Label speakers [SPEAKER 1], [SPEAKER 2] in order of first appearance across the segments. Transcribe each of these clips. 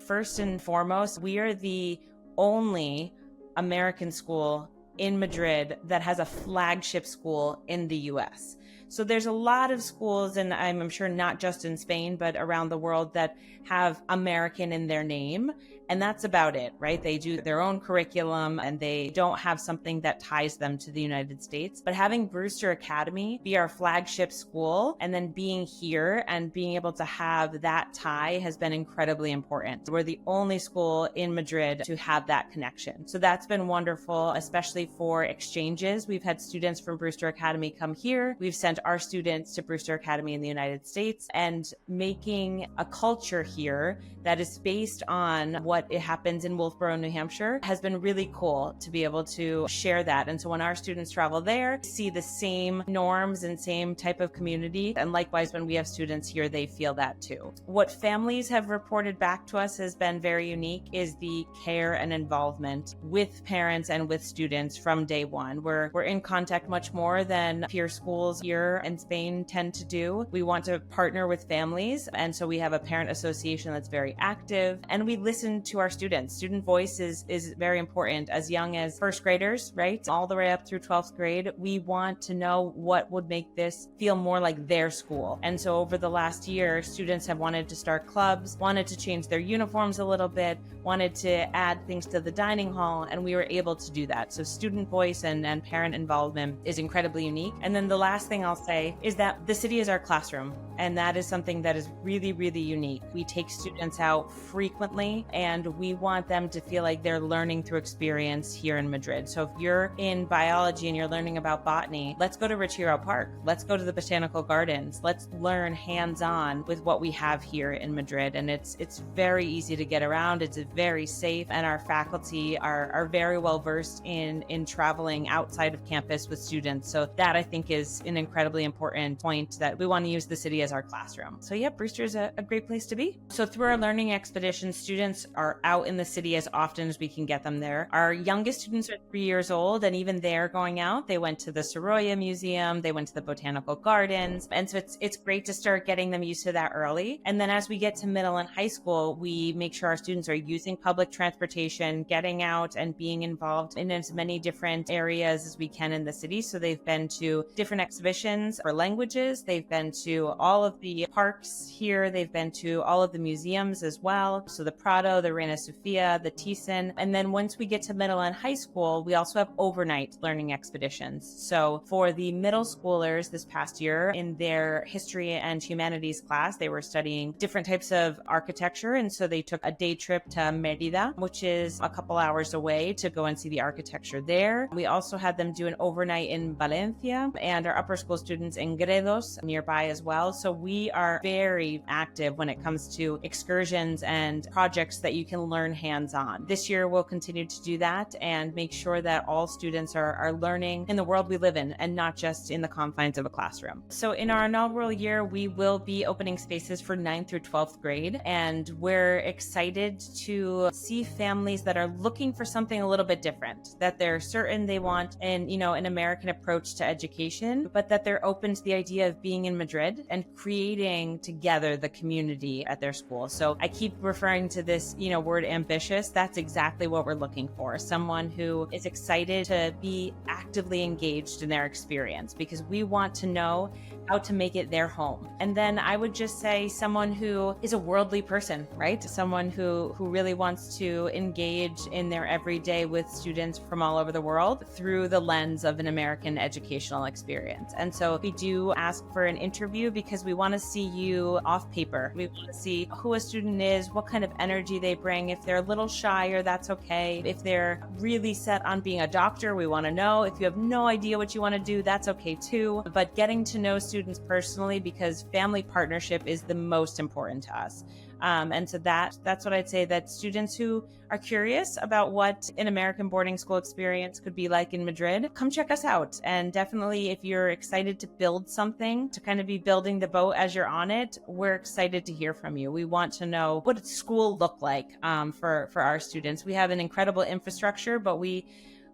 [SPEAKER 1] first and foremost, we are the only American school in Madrid that has a flagship school in the US. So there's a lot of schools, and I'm sure not just in Spain, but around the world that have American in their name. And that's about it, right? They do their own curriculum and they don't have something that ties them to the United States. But having Brewster Academy be our flagship school and then being here and being able to have that tie has been incredibly important. We're the only school in Madrid to have that connection. So that's been wonderful, especially for exchanges. We've had students from Brewster Academy come here. We've sent our students to Brewster Academy in the United States, and making a culture here that is based on what it happens in Wolfboro, New Hampshire has been really cool to be able to share that. And so when our students travel there, see the same norms and same type of community. And likewise, when we have students here, they feel that too. What families have reported back to us has been very unique is the care and involvement with parents and with students from day one. We're in contact much more than peer schools here in Spain tend to do. We want to partner with families. And so we have a parent association that's very active, and we listen to our students. Student voice is very important as young as first graders, right? All the way up through 12th grade. We want to know what would make this feel more like their school. And so over the last year, students have wanted to start clubs, wanted to change their uniforms a little bit, wanted to add things to the dining hall, and we were able to do that. So student voice and parent involvement is incredibly unique. And then the last thing I'll say is that the city is our classroom. And that is something that is really, really unique. We take students out frequently, and we want them to feel like they're learning through experience here in Madrid. So if you're in biology and you're learning about botany, let's go to Retiro Park. Let's go to the botanical gardens. Let's learn hands-on with what we have here in Madrid. And it's very easy to get around. It's very safe. And our faculty are very well versed in traveling outside of campus with students. So that, I think, is an incredibly important point, that we want to use the city as our classroom. So yeah, Brewster is a great place to be. So through our learning expeditions, students are out in the city as often as we can get them there. Our youngest students are 3 years old, and even they're going out. They went to the Sorolla Museum, they went to the botanical gardens. And so it's great to start getting them used to that early. And then as we get to middle and high school, we make sure our students are using public transportation, getting out and being involved in as many different areas as we can in the city. So they've been to different exhibitions for languages. They've been to all of the parks here. They've been to all of the museums as well. So the Prado, the Reina Sofia, the Thyssen. And then once we get to middle and high school, we also have overnight learning expeditions. So for the middle schoolers this past year, in their history and humanities class, they were studying different types of architecture. And so they took a day trip to Mérida, which is a couple hours away, to go and see the architecture there. We also had them do an overnight in Valencia, and our upper school students in Gredos nearby as well. So we are very active when it comes to excursions and projects that you can learn hands-on. This year, we'll continue to do that and make sure that all students are learning in the world we live in and not just in the confines of a classroom. So in our inaugural year, we will be opening spaces for 9th through 12th grade, and we're excited to see families that are looking for something a little bit different, that they're certain they want an American approach to education, but that they're open to the idea of being in Madrid and creating together the community at their school. So I keep referring to this, word ambitious. That's exactly what we're looking for. Someone who is excited to be actively engaged in their experience, because we want to know how to make it their home. And then I would just say someone who is a worldly person, right? Someone who really wants to engage in their everyday with students from all over the world through the lens of an American educational experience. And so we do ask for an interview because we want to see you off paper. We want to see who a student is, what kind of energy they bring. If they're a little shyer, that's okay. If they're really set on being a doctor, we want to know. If you have no idea what you want to do, that's okay too. But getting to know students personally, because family partnership is the most important to us. And so that's what I'd say, that students who are curious about what an American boarding school experience could be like in Madrid, come check us out. And definitely, if you're excited to build something, to kind of be building the boat as you're on it, we're excited to hear from you. We want to know what school look like for our students. We have an incredible infrastructure, but we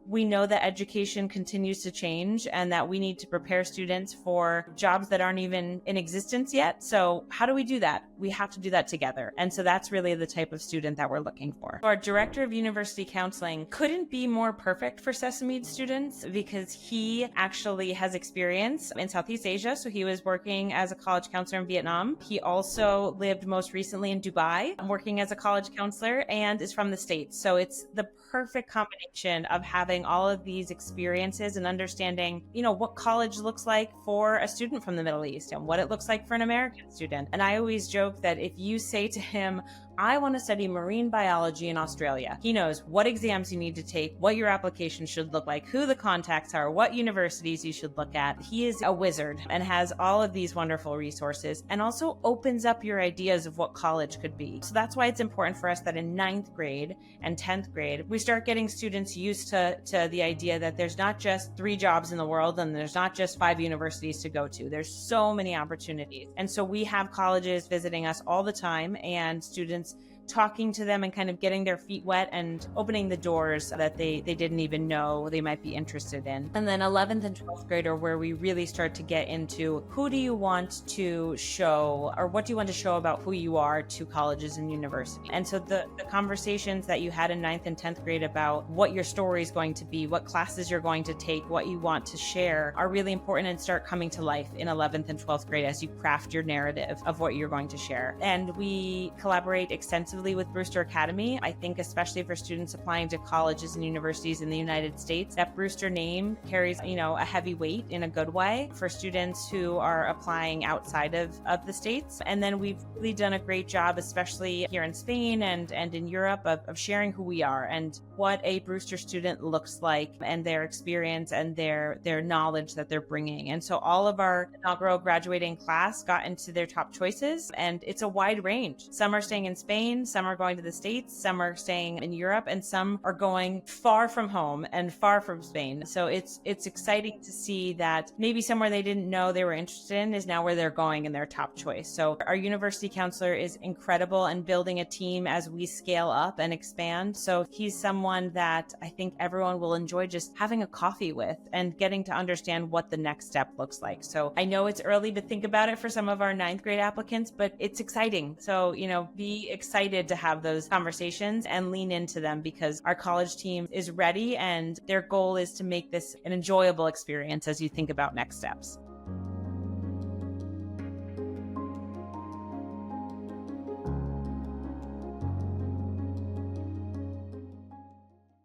[SPEAKER 1] We know that education continues to change and that we need to prepare students for jobs that aren't even in existence yet. So how do we do that? We have to do that together. And so that's really the type of student that we're looking for. Our director of university counseling couldn't be more perfect for Sesame students because he actually has experience in Southeast Asia. So he was working as a college counselor in Vietnam. He also lived most recently in Dubai, working as a college counselor, and is from the States. So it's the perfect combination of having all of these experiences and understanding, what college looks like for a student from the Middle East and what it looks like for an American student. And I always joke that if you say to him, I want to study marine biology in Australia, he knows what exams you need to take, what your application should look like, who the contacts are, what universities you should look at. He is a wizard and has all of these wonderful resources and also opens up your ideas of what college could be. So that's why it's important for us that in 9th grade and 10th grade, we start getting students used to the idea that there's not just 3 jobs in the world and there's not just 5 universities to go to. There's so many opportunities. And so we have colleges visiting us all the time and students talking to them and kind of getting their feet wet and opening the doors that they didn't even know they might be interested in. And then 11th and 12th grade are where we really start to get into who do you want to show or what do you want to show about who you are to colleges and universities. And so the conversations that you had in 9th and 10th grade about what your story is going to be, what classes you're going to take, what you want to share are really important and start coming to life in 11th and 12th grade as you craft your narrative of what you're going to share. And we collaborate extensively with Brewster Academy. I think especially for students applying to colleges and universities in the United States, that Brewster name carries, a heavy weight in a good way for students who are applying outside of the States. And then we've really done a great job, especially here in Spain and in Europe, of sharing who we are and what a Brewster student looks like and their experience and their knowledge that they're bringing. And so all of our inaugural graduating class got into their top choices, and it's a wide range. Some are staying in Spain, some are going to the States, some are staying in Europe, and some are going far from home and far from Spain. So it's exciting to see that maybe somewhere they didn't know they were interested in is now where they're going in their top choice. So our university counselor is incredible and building a team as we scale up and expand. So he's someone that I think everyone will enjoy just having a coffee with and getting to understand what the next step looks like. So I know it's early to think about it for some of our 9th grade applicants, but it's exciting. So, be excited to have those conversations and lean into them because our college team is ready and their goal is to make this an enjoyable experience as you think about next steps.